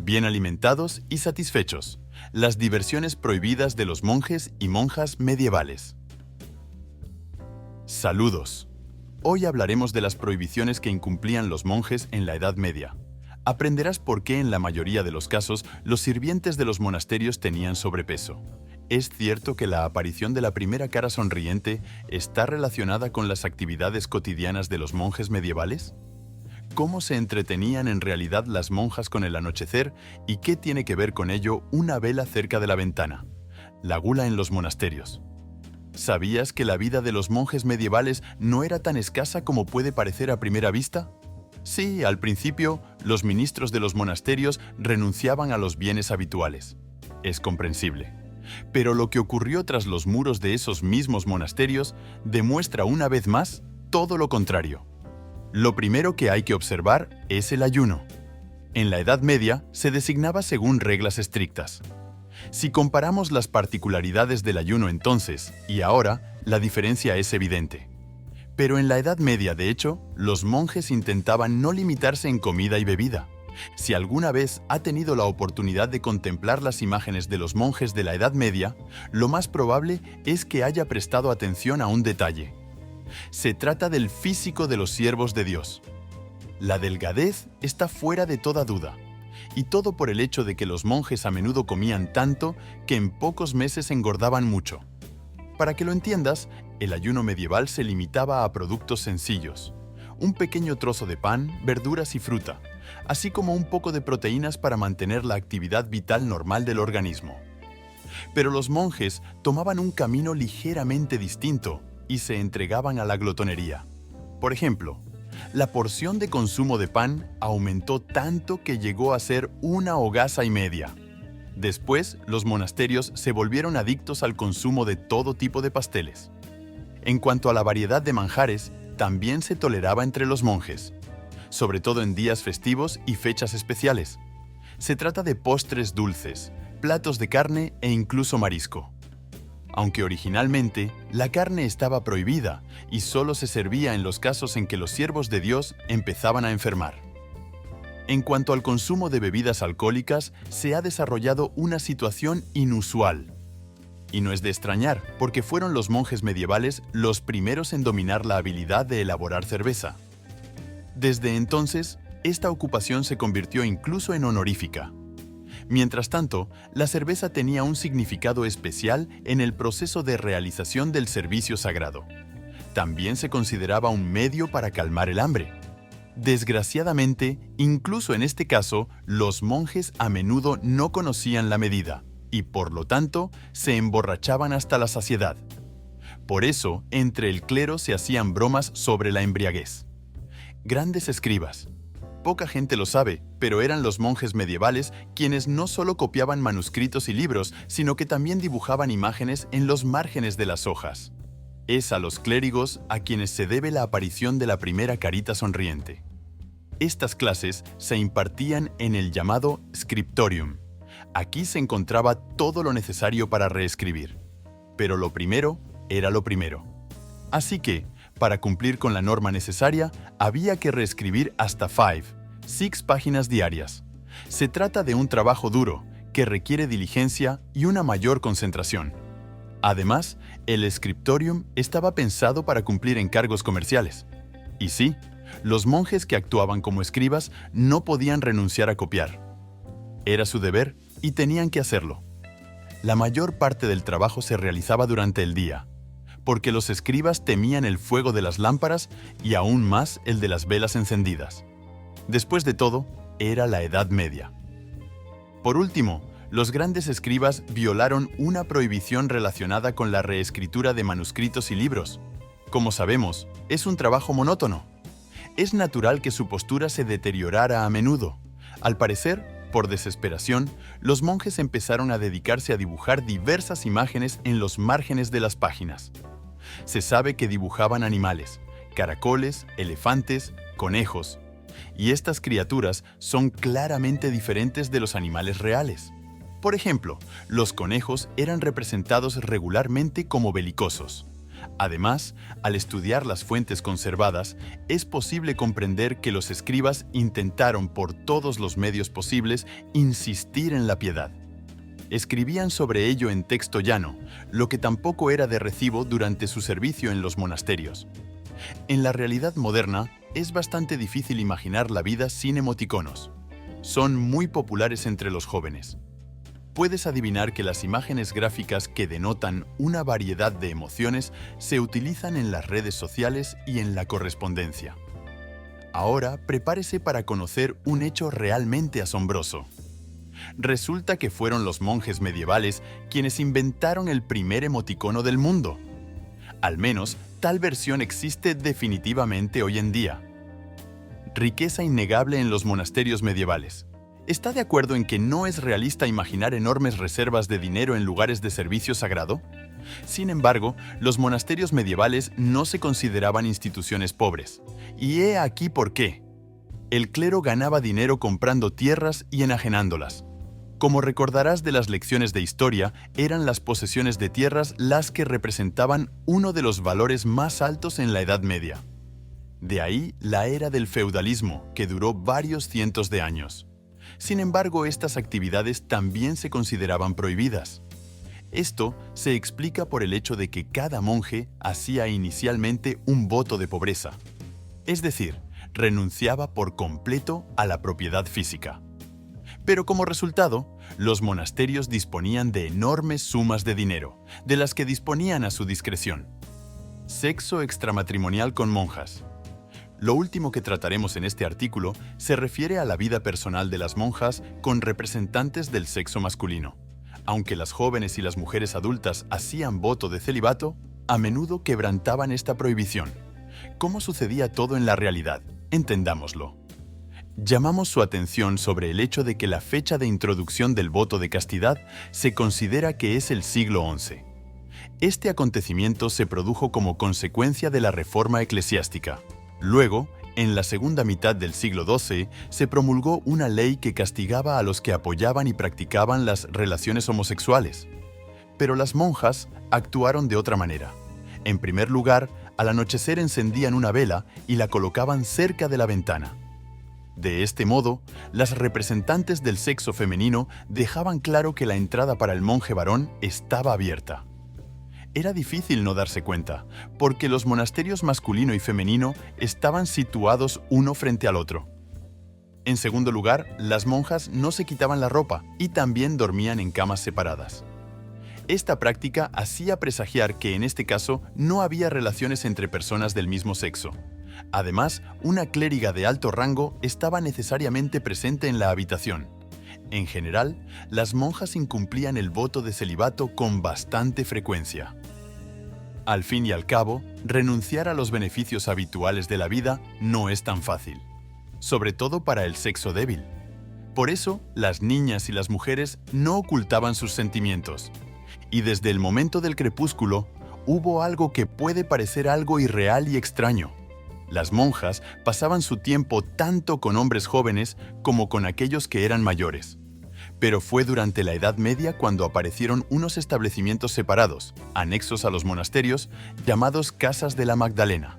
bien alimentados y satisfechos. Las diversiones prohibidas de los monjes y monjas medievales. Saludos. Hoy hablaremos de las prohibiciones que incumplían los monjes en la Edad Media. Aprenderás por qué en la mayoría de los casos los sirvientes de los monasterios tenían sobrepeso. ¿Es cierto que la aparición de la primera cara sonriente está relacionada con las actividades cotidianas de los monjes medievales? ¿Cómo se entretenían en realidad las monjas con el anochecer y qué tiene que ver con ello una vela cerca de la ventana? La gula en los monasterios. ¿Sabías que la vida de los monjes medievales no era tan escasa como puede parecer a primera vista? Sí, al principio, los ministros de los monasterios renunciaban a los bienes habituales. Es comprensible. Pero lo que ocurrió tras los muros de esos mismos monasterios demuestra una vez más todo lo contrario. Lo primero que hay que observar es el ayuno. En la Edad Media se designaba según reglas estrictas. Si comparamos las particularidades del ayuno entonces y ahora, la diferencia es evidente. Pero en la Edad Media, de hecho, los monjes intentaban no limitarse en comida y bebida. Si alguna vez ha tenido la oportunidad de contemplar las imágenes de los monjes de la Edad Media, lo más probable es que haya prestado atención a un detalle. Se trata del físico de los siervos de Dios. La delgadez está fuera de toda duda, y todo por el hecho de que los monjes a menudo comían tanto que en pocos meses engordaban mucho. Para que lo entiendas, el ayuno medieval se limitaba a productos sencillos: un pequeño trozo de pan, verduras y fruta, así como un poco de proteínas para mantener la actividad vital normal del organismo. Pero los monjes tomaban un camino ligeramente distinto y se entregaban a la glotonería. Por ejemplo, la porción de consumo de pan aumentó tanto que llegó a ser 1,5 hogazas. Después, los monasterios se volvieron adictos al consumo de todo tipo de pasteles. En cuanto a la variedad de manjares, también se toleraba entre los monjes, sobre todo en días festivos y fechas especiales. Se trata de postres dulces, platos de carne e incluso marisco. Aunque originalmente la carne estaba prohibida y solo se servía en los casos en que los siervos de Dios empezaban a enfermar. En cuanto al consumo de bebidas alcohólicas, se ha desarrollado una situación inusual. Y no es de extrañar, porque fueron los monjes medievales los primeros en dominar la habilidad de elaborar cerveza. Desde entonces, esta ocupación se convirtió incluso en honorífica. Mientras tanto, la cerveza tenía un significado especial en el proceso de realización del servicio sagrado. También se consideraba un medio para calmar el hambre. Desgraciadamente, incluso en este caso, los monjes a menudo no conocían la medida y, por lo tanto, se emborrachaban hasta la saciedad. Por eso, entre el clero se hacían bromas sobre la embriaguez. Grandes escribas. Poca gente lo sabe, pero eran los monjes medievales quienes no solo copiaban manuscritos y libros, sino que también dibujaban imágenes en los márgenes de las hojas. Es a los clérigos a quienes se debe la aparición de la primera carita sonriente. Estas clases se impartían en el llamado scriptorium. Aquí se encontraba todo lo necesario para reescribir. Pero lo primero era lo primero. Así que, para cumplir con la norma necesaria, había que reescribir hasta 6 páginas diarias. Se trata de un trabajo duro, que requiere diligencia y una mayor concentración. Además, el scriptorium estaba pensado para cumplir encargos comerciales. Y sí, los monjes que actuaban como escribas no podían renunciar a copiar. Era su deber y tenían que hacerlo. La mayor parte del trabajo se realizaba durante el día, porque los escribas temían el fuego de las lámparas y aún más el de las velas encendidas. Después de todo, era la Edad Media. Por último, los grandes escribas violaron una prohibición relacionada con la reescritura de manuscritos y libros. Como sabemos, es un trabajo monótono. Es natural que su postura se deteriorara a menudo. Al parecer, por desesperación, los monjes empezaron a dedicarse a dibujar diversas imágenes en los márgenes de las páginas. Se sabe que dibujaban animales, caracoles, elefantes, conejos, y estas criaturas son claramente diferentes de los animales reales. Por ejemplo, los conejos eran representados regularmente como belicosos. Además, al estudiar las fuentes conservadas, es posible comprender que los escribas intentaron por todos los medios posibles insistir en la piedad. Escribían sobre ello en texto llano, lo que tampoco era de recibo durante su servicio en los monasterios. En la realidad moderna, es bastante difícil imaginar la vida sin emoticonos. Son muy populares entre los jóvenes. Puedes adivinar que las imágenes gráficas que denotan una variedad de emociones se utilizan en las redes sociales y en la correspondencia. Ahora, prepárese para conocer un hecho realmente asombroso. Resulta que fueron los monjes medievales quienes inventaron el primer emoticono del mundo. Al menos, tal versión existe definitivamente hoy en día. Riqueza innegable en los monasterios medievales. ¿Está de acuerdo en que no es realista imaginar enormes reservas de dinero en lugares de servicio sagrado? Sin embargo, los monasterios medievales no se consideraban instituciones pobres. Y he aquí por qué. El clero ganaba dinero comprando tierras y enajenándolas. Como recordarás de las lecciones de historia, eran las posesiones de tierras las que representaban uno de los valores más altos en la Edad Media. De ahí la era del feudalismo, que duró varios cientos de años. Sin embargo, estas actividades también se consideraban prohibidas. Esto se explica por el hecho de que cada monje hacía inicialmente un voto de pobreza, es decir, renunciaba por completo a la propiedad física. Pero como resultado, los monasterios disponían de enormes sumas de dinero, de las que disponían a su discreción. Sexo extramatrimonial con monjas. Lo último que trataremos en este artículo se refiere a la vida personal de las monjas con representantes del sexo masculino. Aunque las jóvenes y las mujeres adultas hacían voto de celibato, a menudo quebrantaban esta prohibición. ¿Cómo sucedía todo en la realidad? Entendámoslo. Llamamos su atención sobre el hecho de que la fecha de introducción del voto de castidad se considera que es el siglo XI. Este acontecimiento se produjo como consecuencia de la reforma eclesiástica. Luego, en la segunda mitad del siglo XII, se promulgó una ley que castigaba a los que apoyaban y practicaban las relaciones homosexuales. Pero las monjas actuaron de otra manera. En primer lugar, al anochecer encendían una vela y la colocaban cerca de la ventana. De este modo, las representantes del sexo femenino dejaban claro que la entrada para el monje varón estaba abierta. Era difícil no darse cuenta, porque los monasterios masculino y femenino estaban situados uno frente al otro. En segundo lugar, las monjas no se quitaban la ropa y también dormían en camas separadas. Esta práctica hacía presagiar que en este caso no había relaciones entre personas del mismo sexo. Además, una clériga de alto rango estaba necesariamente presente en la habitación. En general, las monjas incumplían el voto de celibato con bastante frecuencia. Al fin y al cabo, renunciar a los beneficios habituales de la vida no es tan fácil, sobre todo para el sexo débil. Por eso, las niñas y las mujeres no ocultaban sus sentimientos. Y desde el momento del crepúsculo, hubo algo que puede parecer algo irreal y extraño. Las monjas pasaban su tiempo tanto con hombres jóvenes como con aquellos que eran mayores. Pero fue durante la Edad Media cuando aparecieron unos establecimientos separados, anexos a los monasterios, llamados Casas de la Magdalena.